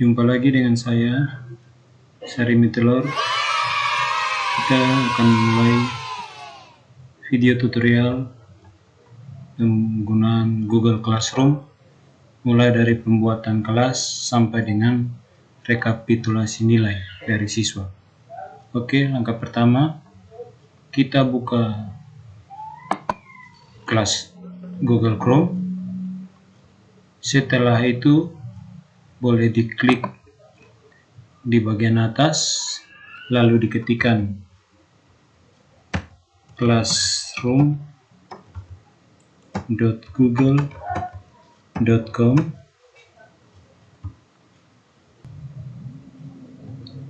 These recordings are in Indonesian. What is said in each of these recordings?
Jumpa lagi dengan saya, Sarimi Telur. Kita akan mulai video tutorial penggunaan Google Classroom, mulai dari pembuatan kelas sampai dengan rekapitulasi nilai dari siswa. Oke, langkah pertama, kita buka kelas Google Chrome. Setelah itu, boleh diklik di bagian atas, lalu diketikkan classroom.google.com.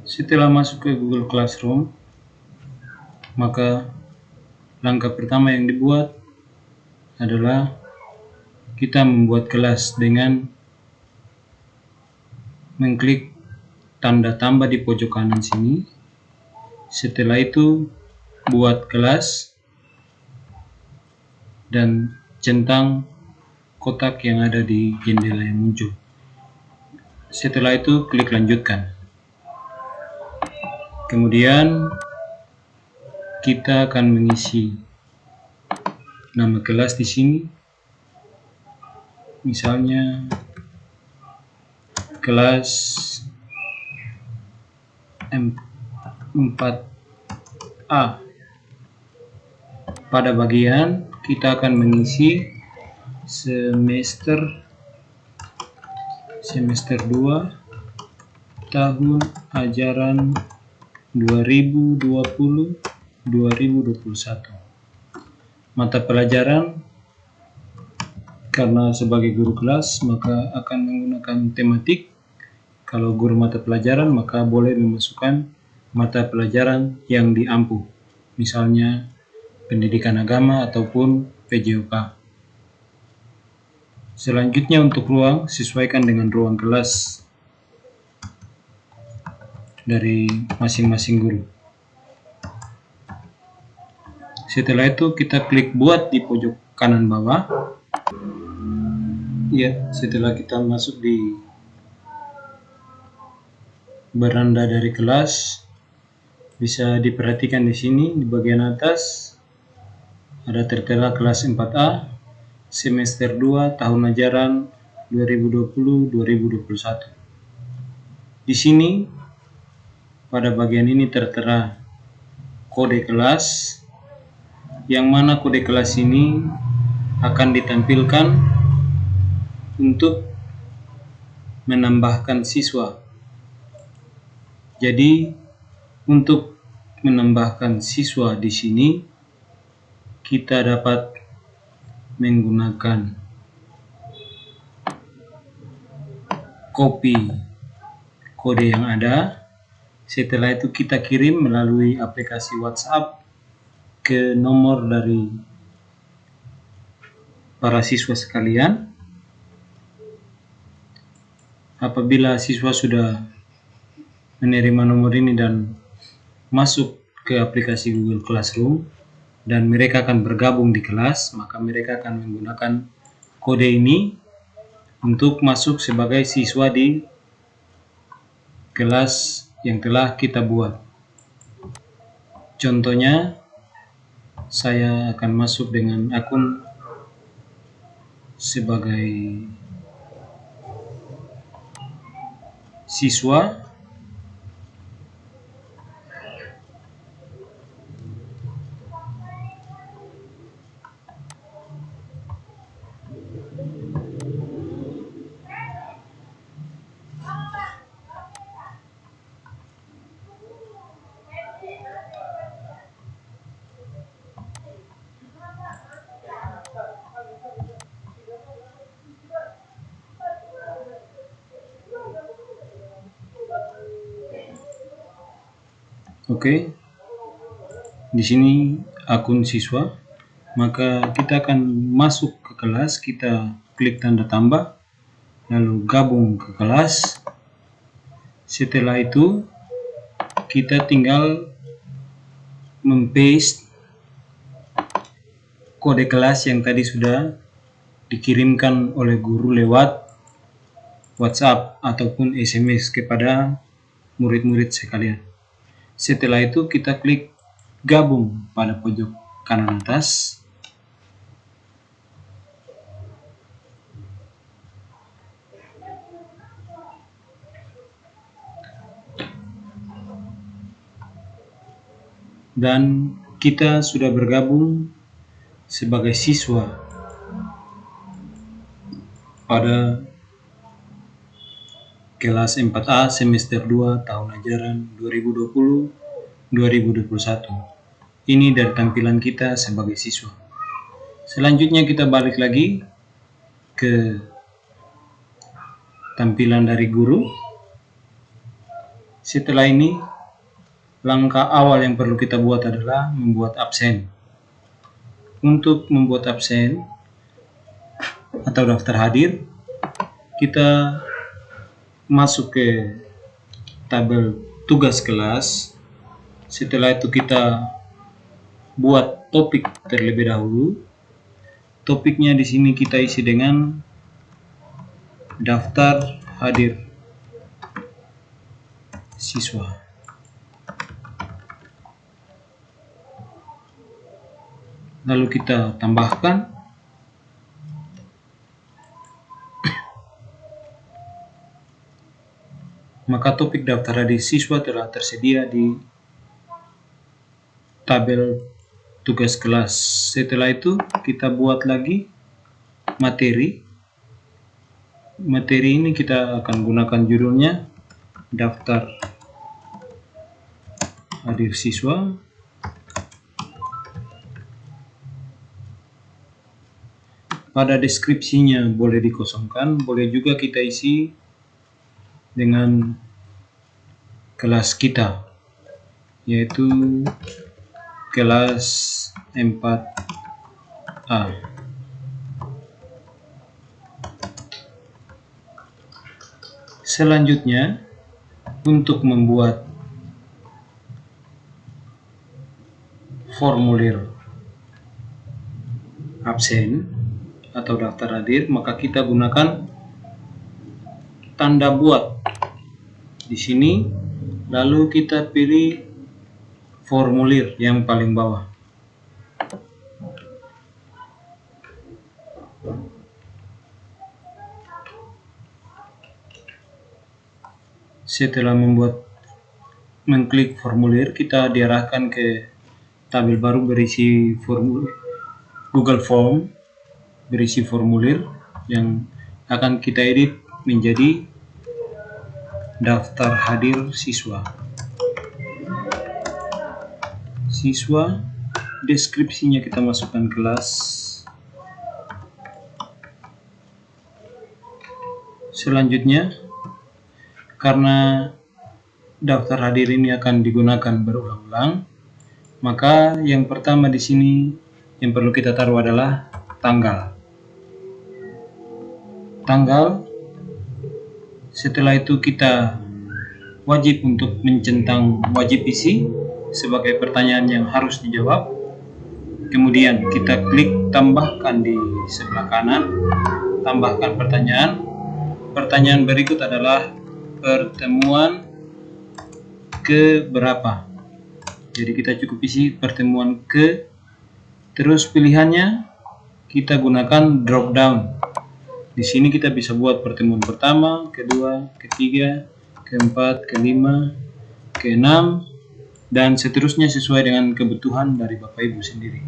Setelah masuk ke Google Classroom, maka langkah pertama yang dibuat adalah kita membuat kelas dengan mengklik tanda tambah di pojok kanan sini. Setelah itu buat kelas dan centang kotak yang ada di jendela yang muncul. Setelah itu klik lanjutkan. Kemudian kita akan mengisi nama kelas di sini. Misalnya kelas 4A. Pada bagian kita akan mengisi semester 2 tahun ajaran 2020-2021. Mata pelajaran, karena sebagai guru kelas maka akan menggunakan tematik. Kalau guru mata pelajaran maka boleh memasukkan mata pelajaran yang diampu, misalnya pendidikan agama ataupun PJOK. Selanjutnya untuk ruang, sesuaikan dengan ruang kelas dari masing-masing guru. Setelah itu kita klik buat di pojok kanan bawah. Ya, setelah kita masuk di beranda dari kelas, bisa diperhatikan di sini di bagian atas ada tertera kelas 4A semester 2 tahun ajaran 2020-2021. Di sini pada bagian ini tertera kode kelas, yang mana kode kelas ini akan ditampilkan untuk menambahkan siswa. Jadi untuk menambahkan siswa di sini kita dapat menggunakan copy kode yang ada. Setelah itu kita kirim melalui aplikasi WhatsApp ke nomor dari para siswa sekalian. Apabila siswa sudah menerima nomor ini dan masuk ke aplikasi Google Classroom dan mereka akan bergabung di kelas, maka mereka akan menggunakan kode ini untuk masuk sebagai siswa di kelas yang telah kita buat. Contohnya, saya akan masuk dengan akun sebagai siswa. Oke, di sini akun siswa, maka kita akan masuk ke kelas, kita klik tanda tambah, lalu gabung ke kelas. Setelah itu kita tinggal mempaste kode kelas yang tadi sudah dikirimkan oleh guru lewat WhatsApp ataupun SMS kepada murid-murid sekalian. Setelah itu kita klik gabung pada pojok kanan atas. Dan kita sudah bergabung sebagai siswa pada kelas 4A semester 2 tahun ajaran 2020-2021. Ini dari tampilan kita sebagai siswa. Selanjutnya kita balik lagi ke tampilan dari guru. Setelah ini, langkah awal yang perlu kita buat adalah membuat absen. Untuk membuat absen atau daftar hadir, kita masuk ke tabel tugas kelas. Setelah itu kita buat topik terlebih dahulu. Topiknya di sini kita isi dengan daftar hadir siswa. Lalu kita tambahkan maka topik daftar hadir siswa telah tersedia di tabel tugas kelas. Setelah itu kita buat lagi materi. Materi ini kita akan gunakan judulnya daftar hadir siswa. Pada deskripsinya boleh dikosongkan, boleh juga kita isi dengan kelas kita, yaitu kelas 4A. Selanjutnya, untuk membuat formulir absen atau daftar hadir, maka kita gunakan tanda buat di sini, lalu kita pilih formulir yang paling bawah. Setelah mengklik formulir, kita diarahkan ke tabel baru berisi formulir Google Form, berisi formulir yang akan kita edit menjadi daftar hadir siswa. Siswa, deskripsinya kita masukkan kelas. Selanjutnya, karena daftar hadir ini akan digunakan berulang-ulang, maka yang pertama di sini yang perlu kita taruh adalah tanggal. Setelah itu kita wajib untuk mencentang wajib isi sebagai pertanyaan yang harus dijawab. Kemudian kita klik tambahkan di sebelah kanan, tambahkan pertanyaan. Pertanyaan berikut adalah pertemuan ke berapa. Jadi kita cukup isi pertemuan ke, terus pilihannya kita gunakan drop down. Di sini kita bisa buat pertemuan pertama, kedua, ketiga, keempat, kelima, keenam, dan seterusnya sesuai dengan kebutuhan dari Bapak Ibu sendiri.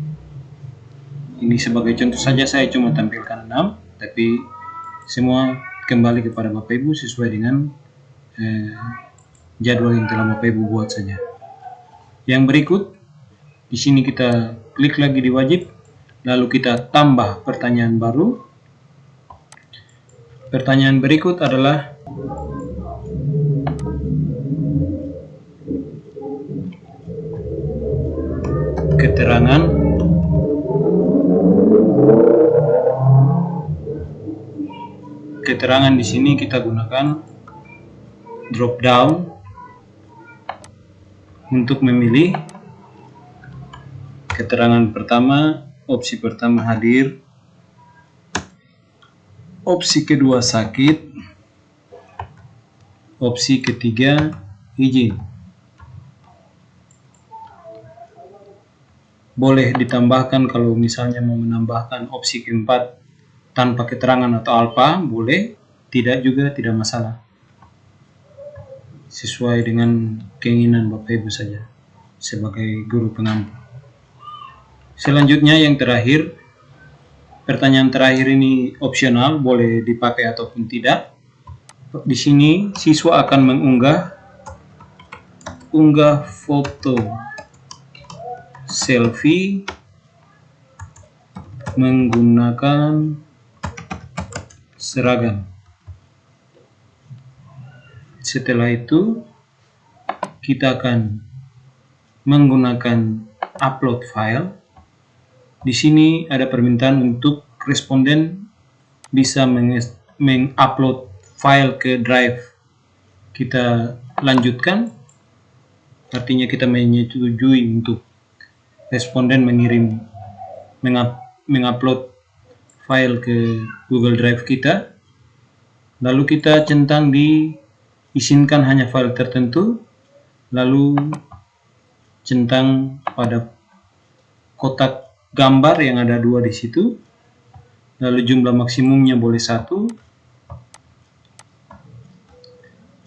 Ini sebagai contoh saja, saya cuma tampilkan 6, tapi semua kembali kepada Bapak Ibu sesuai dengan jadwal yang telah Bapak Ibu buat saja. Yang berikut, di sini kita klik lagi di wajib, lalu kita tambah pertanyaan baru. Pertanyaan berikut adalah keterangan di sini kita gunakan drop down untuk memilih keterangan pertama. Opsi pertama hadir, opsi kedua sakit, opsi ketiga, izin. Boleh ditambahkan kalau misalnya mau menambahkan opsi keempat tanpa keterangan atau alfa, boleh. Tidak juga, tidak masalah. Sesuai dengan keinginan Bapak Ibu saja sebagai guru pengampu. Selanjutnya yang terakhir, pertanyaan terakhir ini opsional, boleh dipakai ataupun tidak. Di sini siswa akan mengunggah foto selfie menggunakan seragam. Setelah itu kita akan menggunakan upload file. Di sini ada permintaan untuk responden bisa mengupload file ke drive. Kita lanjutkan, artinya kita menyetujui untuk responden mengupload file ke Google Drive kita. Lalu kita centang di izinkan hanya file tertentu, lalu centang pada kotak gambar yang ada 2 di situ, lalu jumlah maksimumnya boleh 1,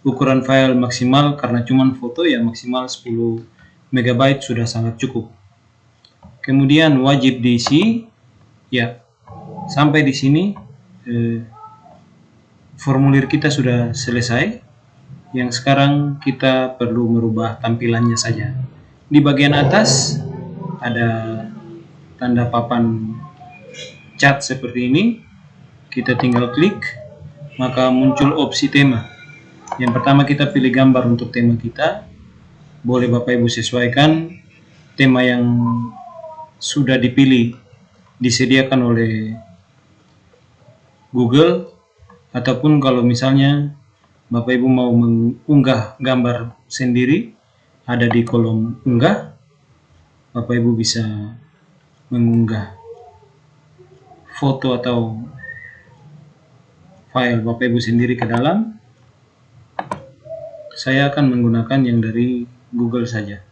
ukuran file maksimal karena cuma foto ya maksimal 10 MB sudah sangat cukup. Kemudian wajib diisi, ya sampai di sini formulir kita sudah selesai. Yang sekarang kita perlu merubah tampilannya saja. Di bagian atas ada tanda papan cat seperti ini. Kita tinggal klik, maka muncul opsi tema. Yang pertama kita pilih gambar untuk tema kita. Boleh Bapak Ibu sesuaikan tema yang sudah dipilih, disediakan oleh Google, ataupun kalau misalnya Bapak Ibu mau mengunggah gambar sendiri, ada di kolom unggah, Bapak Ibu bisa mengunggah foto atau file Bapak Ibu sendiri ke dalam. Saya akan menggunakan yang dari Google saja.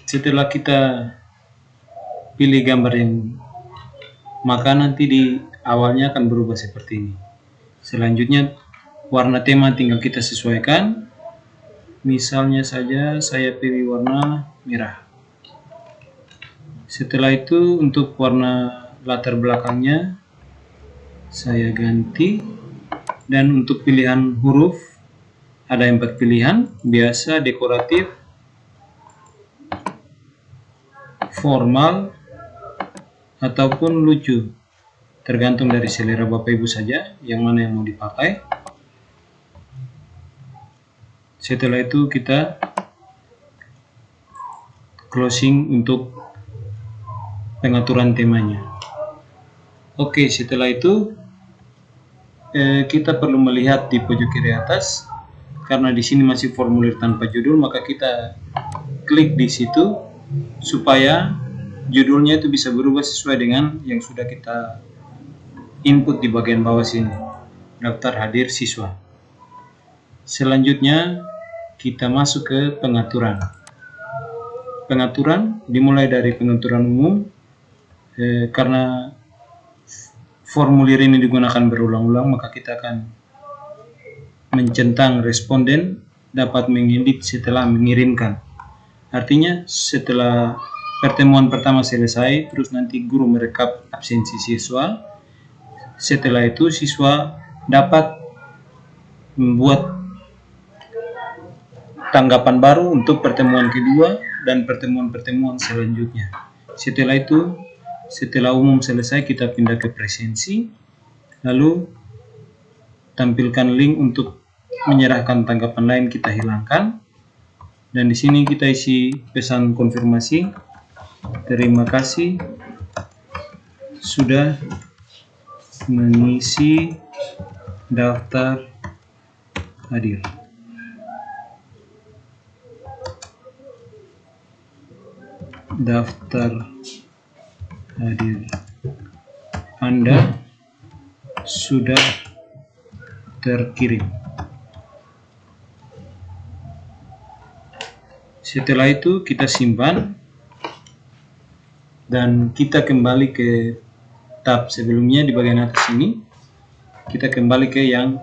Setelah kita pilih gambar yang, maka nanti di awalnya akan berubah seperti ini. Selanjutnya warna tema tinggal kita sesuaikan. Misalnya saja saya pilih warna merah. Setelah itu untuk warna latar belakangnya saya ganti, dan untuk pilihan huruf ada 4 pilihan, biasa, dekoratif, formal, ataupun lucu, tergantung dari selera Bapak Ibu saja yang mana yang mau dipakai. Setelah itu kita closing untuk pengaturan temanya. Oke, setelah itu kita perlu melihat di pojok kiri atas, karena di sini masih formulir tanpa judul, maka kita klik di situ supaya judulnya itu bisa berubah sesuai dengan yang sudah kita input di bagian bawah sini, daftar hadir siswa. Selanjutnya kita masuk ke pengaturan. Pengaturan dimulai dari pengaturan umum, karena formulir ini digunakan berulang-ulang, maka kita akan mencentang responden dapat mengedit setelah mengirimkan. Artinya setelah pertemuan pertama selesai, terus nanti guru merekap absensi siswa. Setelah itu siswa dapat membuat tanggapan baru untuk pertemuan kedua dan pertemuan-pertemuan selanjutnya. Setelah itu, setelah umum selesai, kita pindah ke presensi, lalu tampilkan link untuk menyerahkan tanggapan lain kita hilangkan, dan di sini kita isi pesan konfirmasi. Terima kasih sudah mengisi daftar hadir. Daftar hadir Anda sudah terkirim. Setelah itu kita simpan dan kita kembali ke tab sebelumnya di bagian atas ini. Kita kembali ke yang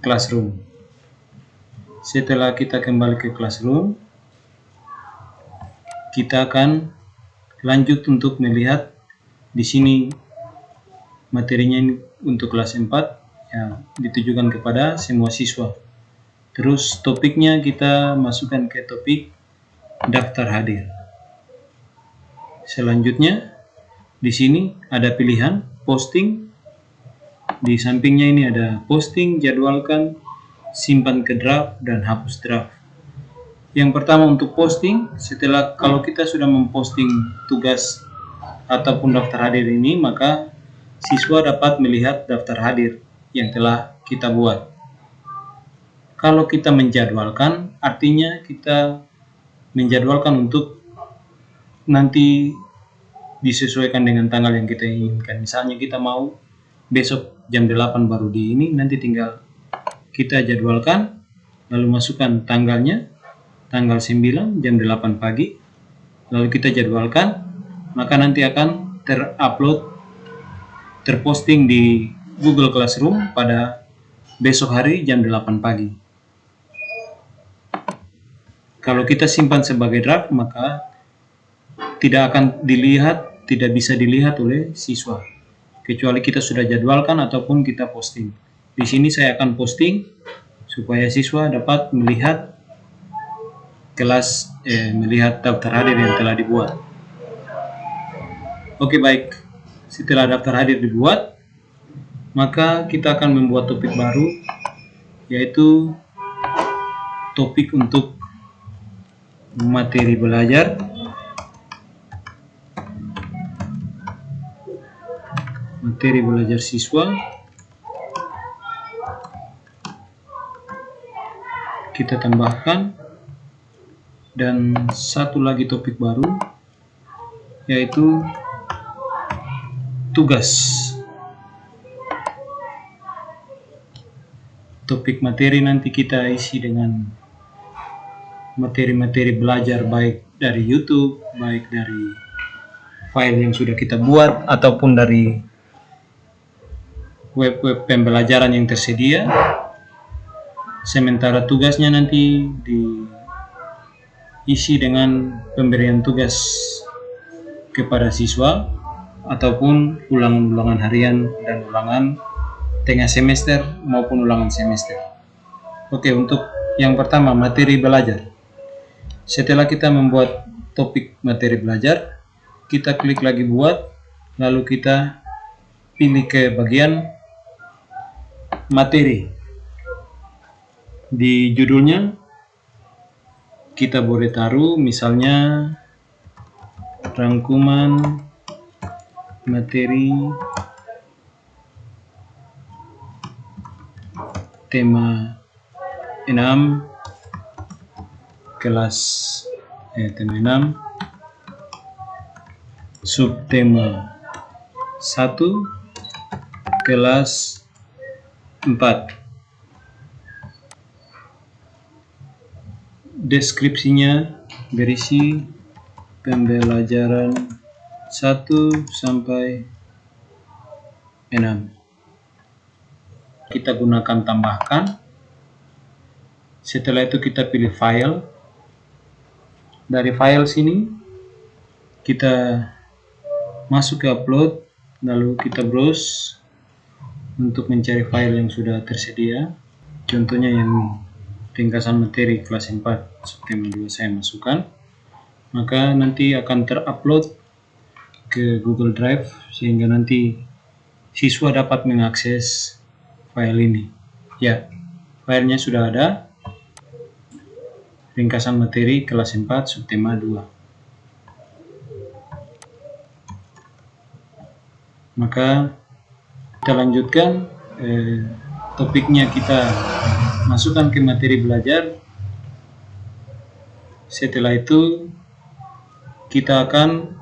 Classroom. Setelah kita kembali ke Classroom, kita akan lanjut untuk melihat di sini materinya untuk kelas 4 yang ditujukan kepada semua siswa. Terus topiknya kita masukkan ke topik daftar hadir. Selanjutnya di sini ada pilihan posting. Di sampingnya ini ada posting, jadwalkan, simpan ke draft, dan hapus draft. Yang pertama untuk posting, kalau kita sudah memposting tugas ataupun daftar hadir ini, maka siswa dapat melihat daftar hadir yang telah kita buat. Kalau kita menjadwalkan, artinya kita menjadwalkan untuk nanti disesuaikan dengan tanggal yang kita inginkan. Misalnya kita mau besok jam 8 baru di ini, nanti tinggal kita jadwalkan, lalu masukkan tanggalnya, tanggal 9 jam 8 pagi, lalu kita jadwalkan, maka nanti akan terposting di Google Classroom pada besok hari jam 8 pagi. Kalau kita simpan sebagai draft, maka tidak bisa dilihat oleh siswa, kecuali kita sudah jadwalkan ataupun kita posting. Di sini saya akan posting supaya siswa dapat melihat melihat daftar hadir yang telah dibuat. Oke, baik. Setelah daftar hadir dibuat, maka kita akan membuat topik baru, yaitu topik untuk materi belajar. Materi belajar siswa. Kita tambahkan, dan satu lagi topik baru, yaitu tugas. Topik materi nanti kita isi dengan materi-materi belajar, baik dari YouTube, baik dari file yang sudah kita buat, ataupun dari web-web pembelajaran yang tersedia. Sementara tugasnya nanti diisi dengan pemberian tugas kepada siswa, ataupun ulangan-ulangan harian dan ulangan tengah semester maupun ulangan semester. Oke, untuk yang pertama, materi belajar. Setelah kita membuat topik materi belajar, kita klik lagi buat, lalu kita pilih ke bagian materi. Di judulnya kita boleh taruh misalnya rangkuman materi tema 6 kelas tema 6 subtema 1 kelas 4. Deskripsinya berisi pembelajaran 1 sampai 6. Kita gunakan tambahkan. Setelah itu kita pilih file. Dari file sini kita masuk ke upload, lalu kita browse untuk mencari file yang sudah tersedia. Contohnya yang ringkasan materi kelas 4 subtema 2 saya masukkan, maka nanti akan terupload ke Google Drive sehingga nanti siswa dapat mengakses file ini. Ya, filenya sudah ada, ringkasan materi kelas 4 subtema 2. Maka kita lanjutkan, topiknya kita masukkan ke materi belajar. Setelah itu kita akan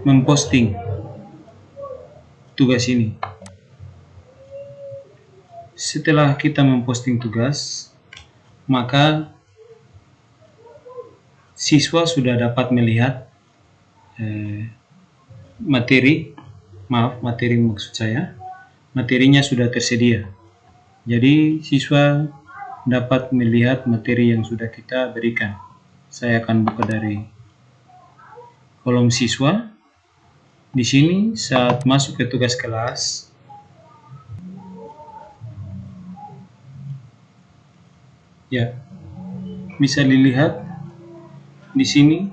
memposting tugas ini. Setelah kita memposting tugas, maka siswa sudah dapat melihat materi maksud saya, materinya sudah tersedia. Jadi siswa dapat melihat materi yang sudah kita berikan. Saya akan buka dari kolom siswa. Di sini saat masuk ke tugas kelas, ya, bisa dilihat di sini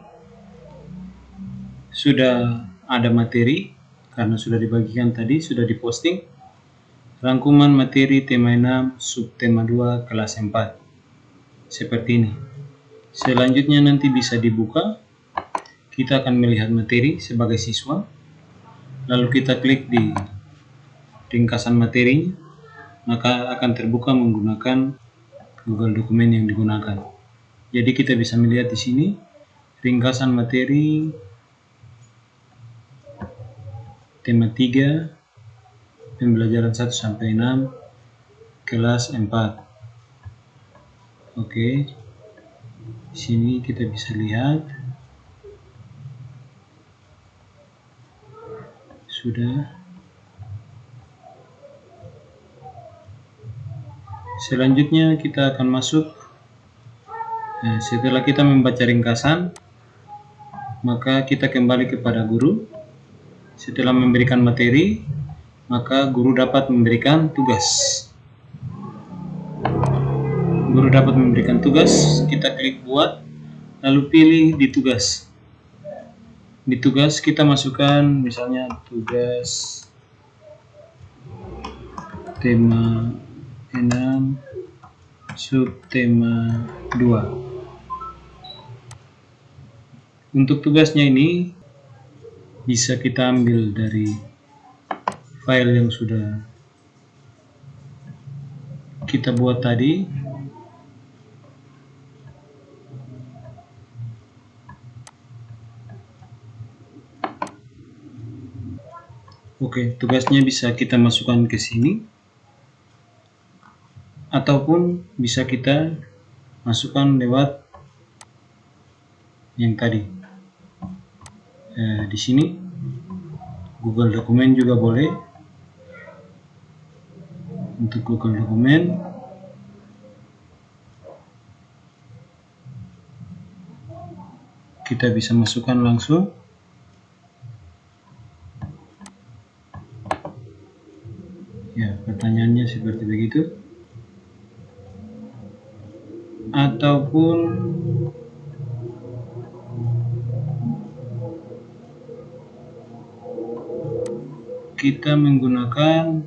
sudah ada materi karena sudah dibagikan tadi, sudah diposting. Rangkuman materi tema 6 subtema 2 kelas 4. Seperti ini. Selanjutnya nanti bisa dibuka. Kita akan melihat materi sebagai siswa. Lalu kita klik di ringkasan materinya, maka akan terbuka menggunakan Google Dokumen yang digunakan. Jadi kita bisa melihat di sini ringkasan materi tema 3 pembelajaran 1 sampai 6 kelas 4. Oke. Di sini kita bisa lihat sudah. Selanjutnya kita akan masuk. Setelah kita membaca ringkasan, maka kita kembali kepada guru. Setelah memberikan materi, maka guru dapat memberikan tugas. Guru dapat memberikan tugas, kita klik buat, lalu pilih di tugas. Di tugas kita masukkan misalnya tugas tema 6 subtema 2. Untuk tugasnya ini bisa kita ambil dari file yang sudah kita buat tadi. Oke, tugasnya bisa kita masukkan ke sini, ataupun bisa kita masukkan lewat yang tadi. Di sini Google Dokumen juga boleh. Untuk Google Dokumen, kita bisa masukkan langsung. Ya, pertanyaannya seperti begitu. Ataupun kita menggunakan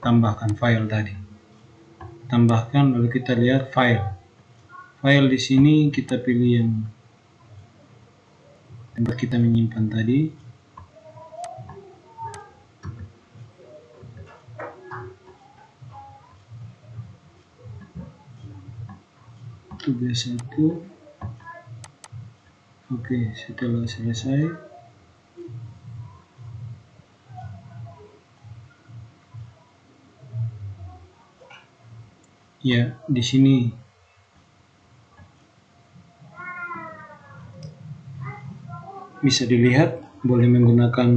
tambahkan file tadi. Tambahkan, lalu kita lihat file. File di sini kita pilih yang tempat kita menyimpan tadi. Tugas 1. Oke, setelah selesai, ya, di sini bisa dilihat, boleh menggunakan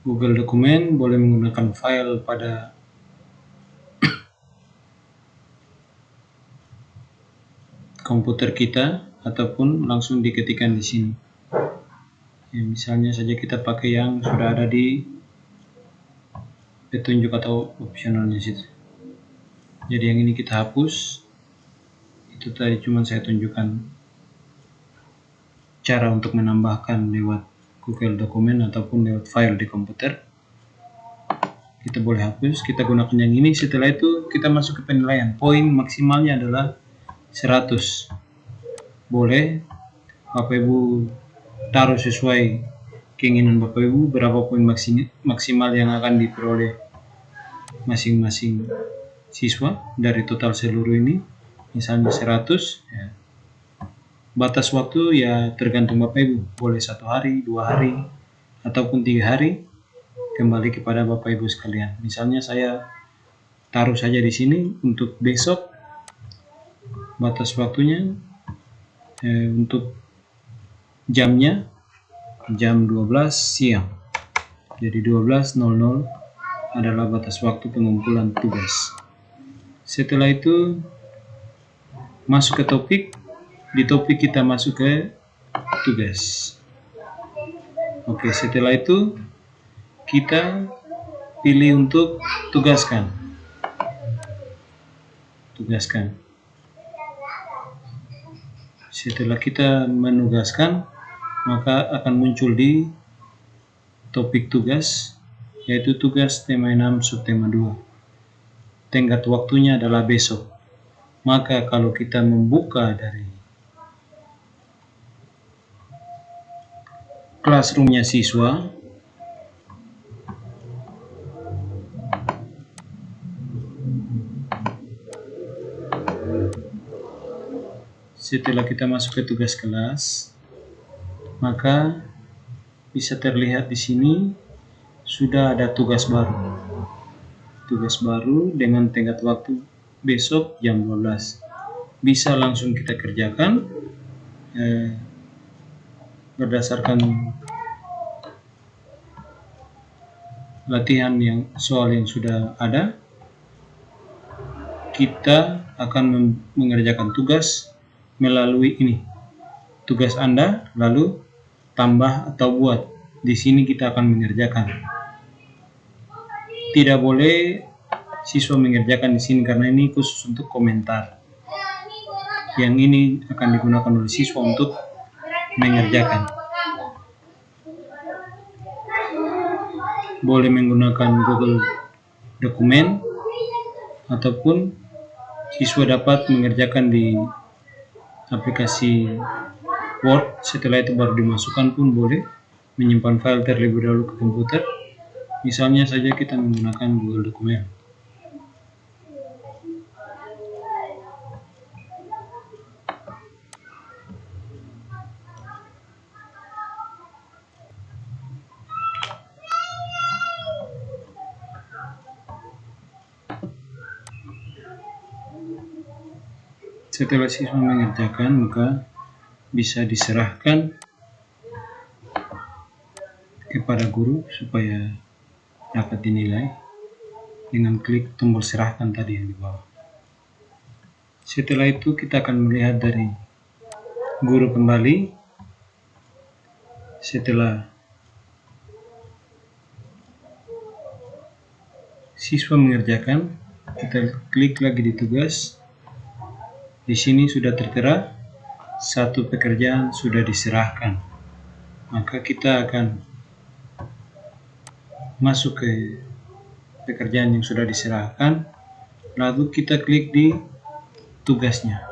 Google Dokumen, boleh menggunakan file pada komputer kita, ataupun langsung diketikkan di sini. Ya, misalnya saja kita pakai yang sudah ada di petunjuk atau opsionalnya situ. Jadi yang ini kita hapus. Itu tadi cuma saya tunjukkan cara untuk menambahkan lewat Google Dokumen ataupun lewat file di komputer. Kita boleh hapus, kita gunakan yang ini. Setelah itu kita masuk ke penilaian. Poin maksimalnya adalah 100. Boleh Bapak Ibu taruh sesuai keinginan Bapak Ibu berapa poin maksimal yang akan diperoleh masing-masing siswa dari total seluruh ini. Misalnya 100 ya. Batas waktu ya tergantung Bapak Ibu, boleh 1 hari, 2 hari, ataupun 3 hari, kembali kepada Bapak Ibu sekalian. Misalnya saya taruh saja di sini untuk besok, batas waktunya untuk jamnya jam 12 siang. Jadi 12.00 adalah batas waktu pengumpulan tugas. Setelah itu masuk ke topik. Di topik kita masuk ke tugas. Oke, setelah itu kita pilih untuk tugaskan. Setelah kita menugaskan, maka akan muncul di topik tugas, yaitu tugas tema 6 subtema 2. Tenggat waktunya adalah besok. Maka kalau kita membuka dari classroom-nya siswa, setelah kita masuk ke tugas kelas, maka bisa terlihat di sini sudah ada tugas baru. Tugas baru dengan tenggat waktu besok jam 12. Bisa langsung kita kerjakan berdasarkan latihan soal yang sudah ada. Kita akan mengerjakan tugas melalui ini, tugas Anda, lalu tambah atau buat. Di sini kita akan mengerjakan. Tidak boleh siswa mengerjakan di sini karena ini khusus untuk komentar. Yang ini akan digunakan oleh siswa untuk mengerjakan. Boleh menggunakan Google Dokumen ataupun siswa dapat mengerjakan di aplikasi Word. Setelah itu baru dimasukkan pun boleh, menyimpan file terlebih dahulu ke komputer. Misalnya saja kita menggunakan Google Dokumen. Setelah siswa mengerjakan, maka bisa diserahkan kepada guru supaya dapat dinilai dengan klik tombol serahkan tadi yang di bawah. Setelah itu kita akan melihat dari guru kembali. Setelah siswa mengerjakan, kita klik lagi di tugas. Di sini sudah tertera satu pekerjaan sudah diserahkan. Maka kita akan masuk ke pekerjaan yang sudah diserahkan, lalu kita klik di tugasnya.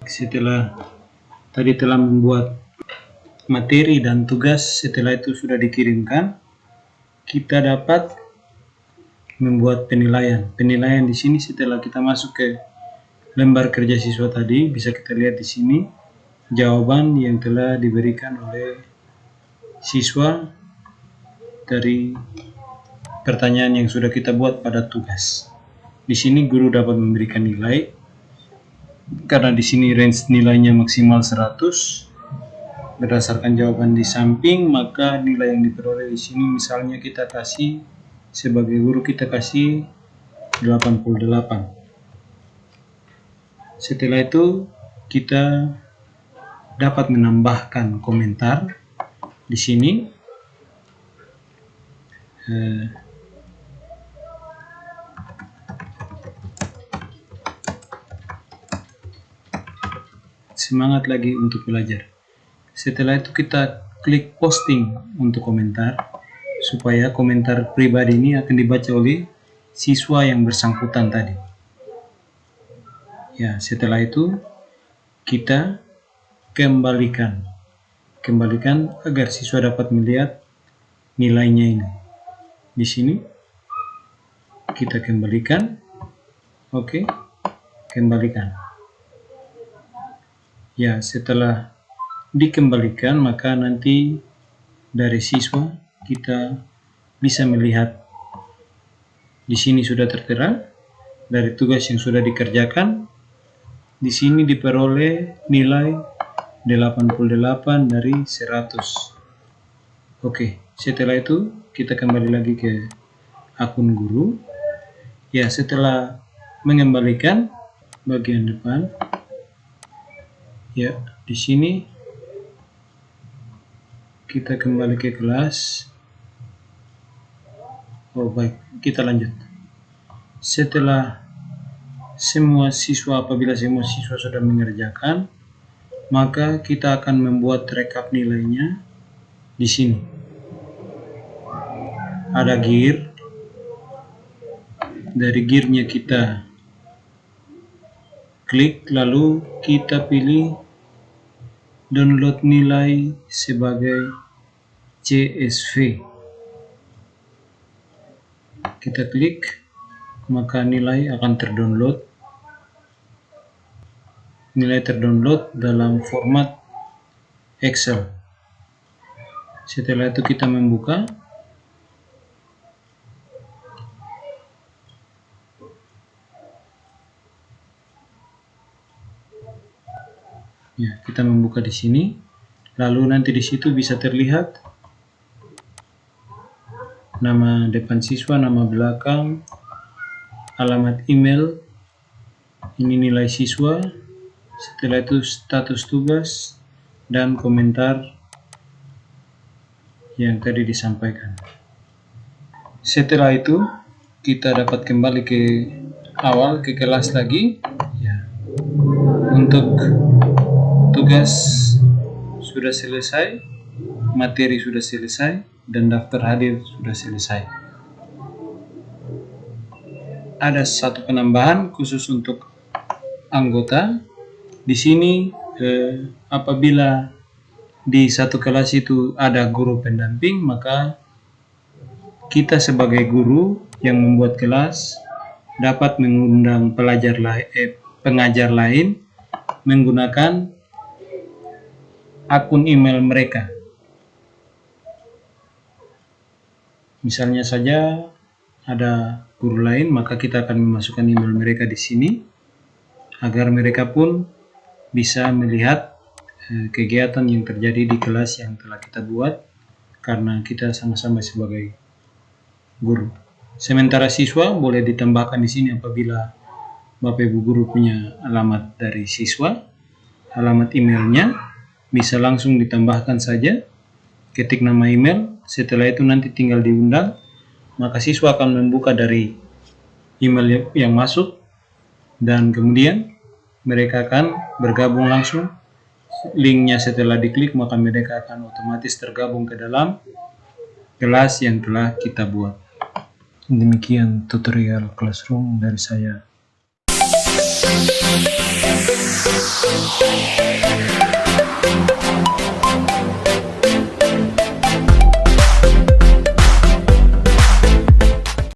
Setelah tadi telah membuat materi dan tugas, setelah itu sudah dikirimkan, kita dapat membuat penilaian. Penilaian di sini setelah kita masuk ke lembar kerja siswa tadi, bisa kita lihat di sini jawaban yang telah diberikan oleh siswa dari pertanyaan yang sudah kita buat pada tugas. Di sini guru dapat memberikan nilai. Karena di sini range nilainya maksimal 100. Berdasarkan jawaban di samping, maka nilai yang diperoleh di sini misalnya kita kasih sebagai guru, kita kasih 88. Setelah itu kita dapat menambahkan komentar di sini. Semangat lagi untuk belajar. Setelah itu kita klik posting untuk komentar, supaya komentar pribadi ini akan dibaca oleh siswa yang bersangkutan tadi. Ya, setelah itu kita kembalikan agar siswa dapat melihat nilainya ini. Di sini kita kembalikan. Oke, kembalikan. Ya, setelah dikembalikan maka nanti dari siswa kita bisa melihat di sini sudah tertera dari tugas yang sudah dikerjakan. Di sini diperoleh nilai 88 dari 100. Oke, setelah itu kita kembali lagi ke akun guru. Ya, setelah mengembalikan bagian depan, ya, di sini kita kembali ke kelas. Oh baik, kita lanjut. Setelah apabila semua siswa sudah mengerjakan, maka kita akan membuat rekap nilainya di sini. Ada gear. Dari gearnya kita klik, lalu kita pilih download nilai sebagai CSV. Kita klik, maka nilai akan terdownload. Nilai terdownload dalam format Excel. Setelah itu kita membuka. Ya, kita membuka di sini. Lalu nanti di situ bisa terlihat nama depan siswa, nama belakang, alamat email, ini nilai siswa, setelah itu status tugas, dan komentar yang tadi disampaikan. Setelah itu kita dapat kembali ke awal, ke kelas lagi. Ya. Untuk tugas sudah selesai, materi sudah selesai, dan daftar hadir sudah selesai. Ada satu penambahan khusus untuk anggota. Di sini apabila di satu kelas itu ada guru pendamping, maka kita sebagai guru yang membuat kelas dapat mengundang pengajar lain menggunakan akun email mereka. Misalnya saja ada guru lain, maka kita akan memasukkan email mereka di sini agar mereka pun bisa melihat kegiatan yang terjadi di kelas yang telah kita buat, karena kita sama-sama sebagai guru. Sementara siswa boleh ditambahkan di sini apabila Bapak Ibu guru punya alamat dari siswa, alamat emailnya bisa langsung ditambahkan saja, ketik nama email, setelah itu nanti tinggal diundang, maka siswa akan membuka dari email yang masuk, dan kemudian mereka akan bergabung langsung. Linknya setelah diklik, maka mereka akan otomatis tergabung ke dalam kelas yang telah kita buat. Demikian tutorial Classroom dari saya.